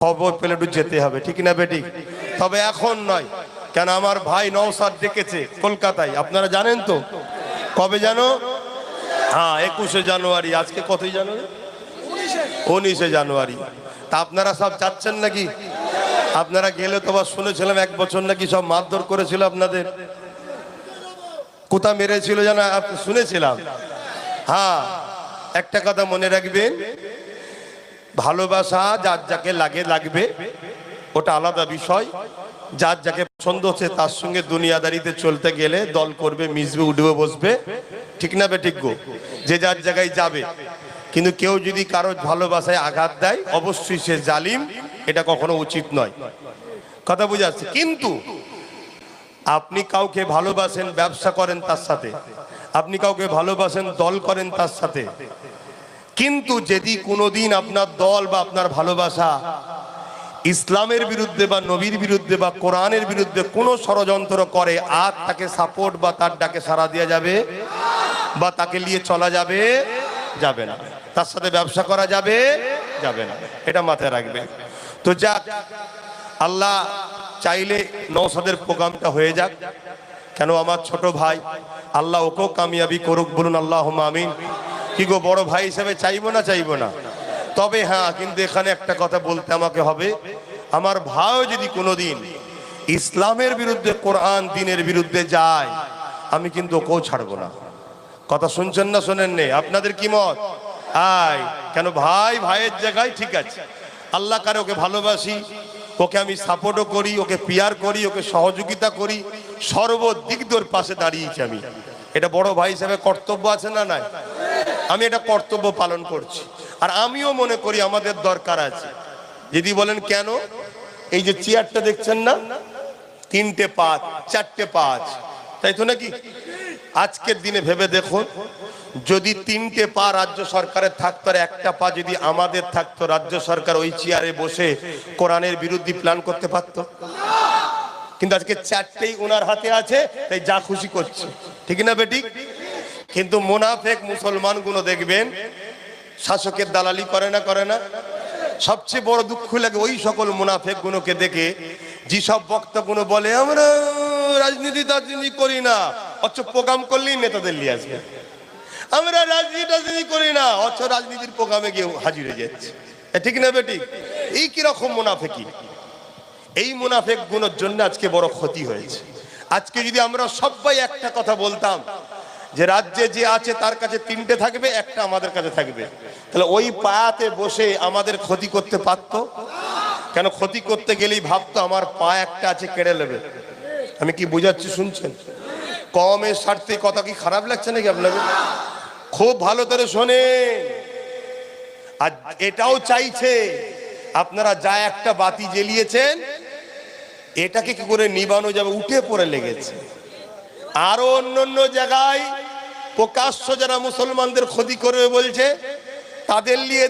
খবর পেলে একটু যেতে হবে, ঠিক না বেটি? তবে এখন নয়, কেন আমার ভাই নওশাদ ডেকেছে কলকাতায়, আপনারা জানেন তো। কবে জানো? হ্যাঁ, 21শে জানুয়ারি। আজকে কতই জানুয়ারি? 19শে জানুয়ারি। তা আপনারা সব যাচ্ছেন নাকি? আপনারা গেলে তো বা শুনেছিলাম 1 বছর নাকি সব মারধর করেছিল আপনাদের, কোথা মেরেছিল জানা শুনেছিলাম। হ্যাঁ, একটা কথা মনে রাখবেন, ভালোবাসা যার যাকে লাগবে ওটা আলাদা বিষয়। যার যাকে পছন্দ হচ্ছে তার সঙ্গে দুনিয়াদারিতে চলতে গেলে দল করবে, মিশবে, উঠবে, বসবে, ঠিক না বেঠিক গো? যে যার জায়গায় যাবে। কিন্তু কেউ যদি কারো ভালোবাসায় আঘাত দেয় অবশ্যই সে জালিম, এটা কখনো উচিত নয়। কথা বুঝে আসছে? কিন্তু আপনি কাউকে ভালোবাসেন, ব্যবসা করেন তার সাথে, আপনি কাউকে ভালোবাসেন, দল করেন তার সাথে, কিন্তু যদি কোনোদিন আপনার দল বা আপনার ভালোবাসা ইসলামের বিরুদ্ধে বা নবীর বিরুদ্ধে বা কোরআনের বিরুদ্ধে কোনো ষড়যন্ত্র করে, আর তাকে সাপোর্ট বা তার ডাকে সাড়া দেওয়া যাবে বা তাকে নিয়ে চলা যাবে যাবে না, তার সাথে ব্যবসা করা যাবে যাবে না, এটা মাথায় রাখবে। তো যাক, আল্লাহ চাইলে নওশাদের প্রোগ্রামটা হয়ে যাক। কেন আমার ছোট ভাই, আল্লাহ ওকেও কামিয়াবি করুক, বলুন আল্লাহুম্মা আমিন। কি গো, বড় ভাই হিসেবে চাইবো না চাইবো না? তবে হ্যাঁ, কিন্তু এখানে একটা কথা বলতে আমাকে হবে, আমার ভাইও যদি কোনোদিন ইসলামের বিরুদ্ধে, কোরআন দ্বীনের বিরুদ্ধে যায়, আমি কিন্তু ওকেও ছাড়বো না। কথা শুনছেন না শোনেন নে? আপনাদের কি মত? আয়, কেন ভাই ভাইয়ের জায়গায় ঠিক আছে। আল্লাহ কারে ওকে ভালোবাসি, ওকে আমি সাপোর্টও করি, ওকে পিয়ার করি, ওকে সহযোগিতা করি, সর্বদিক তোর পাশে দাঁড়িয়েছি আমি। এটা বড় ভাই হিসেবে কর্তব্য আছে না নাই? আমি এটা কর্তব্য পালন করছি। আর আমিও মনে করি আমাদের দরকার আছে। যদি বলেন কেন, এই যে চেয়ারটা দেখছেন না, 3টে পাঁচ 4টে পাঁচ, তাই তো নাকি? আজকের দিনে ভেবে দেখুন, যদি 3টে পা রাজ্য সরকারের থাকতো আর একটা পা যদি আমাদের থাকতো, রাজ্য সরকার ওই চেয়ারে বসে কোরআনের বিরুদ্ধে প্ল্যান করতে পারত? কিন্তু আজকে 4টেই ওনার হাতে আছে, তাই যা খুশি করছে, ঠিক না বেটি? কিন্তু মুনাফেক মুসলমানগুলো দেখবেন শাসকের দালালি করে না করে না? সবচেয়ে বড় দুঃখ লাগে ওই সকল মুনাফেক গুলোকে দেখে, যেসব বক্তাগুলো বলে আমরা রাজনীতি করি না, অথচ প্রোগ্রাম করলেই নেতাদের নিয়ে আসবে। আমরা রাজনীতি করি না, অথচ রাজনীতির প্রোগ্রামে গিয়ে হাজির হয়ে যাচ্ছে, ঠিক না বেটি? এই কিরকম মুনাফেকি? এই মুনাফেক গুলোর জন্য আজকে বড় ক্ষতি হয়েছে। আজকে যদি আমরা সবাই একটা কথা বলতাম যে রাজ্যে যে আছে তার কাছে 3টে থাকবে, একটা আমাদের কাছে থাকবে, তাহলে ওই পায়াতে বসে আমাদের ক্ষতি করতে পারতো? কেন, ক্ষতি করতে গেলেই ভাবতো আমার পা একটা আছে, কেড়ে নেবে। আমি কি বুঝাচ্ছি শুনছেন? কমের স্বার্থে কথা কি খারাপ লাগছে নাকি আপনাদের? খুব ভালো করে শোনেন। আর এটাও চাইছে আপনারা যা একটা বাতি জ্বালিয়েছেন, এটাকে কি করে নিবানো যাবে, উঠে পড়ে লেগেছে। আরো অন্য জায়গায় প্রকাশ্য যারা মুসলমানদের ক্ষতি করবে বলছে, তাদের নিয়ে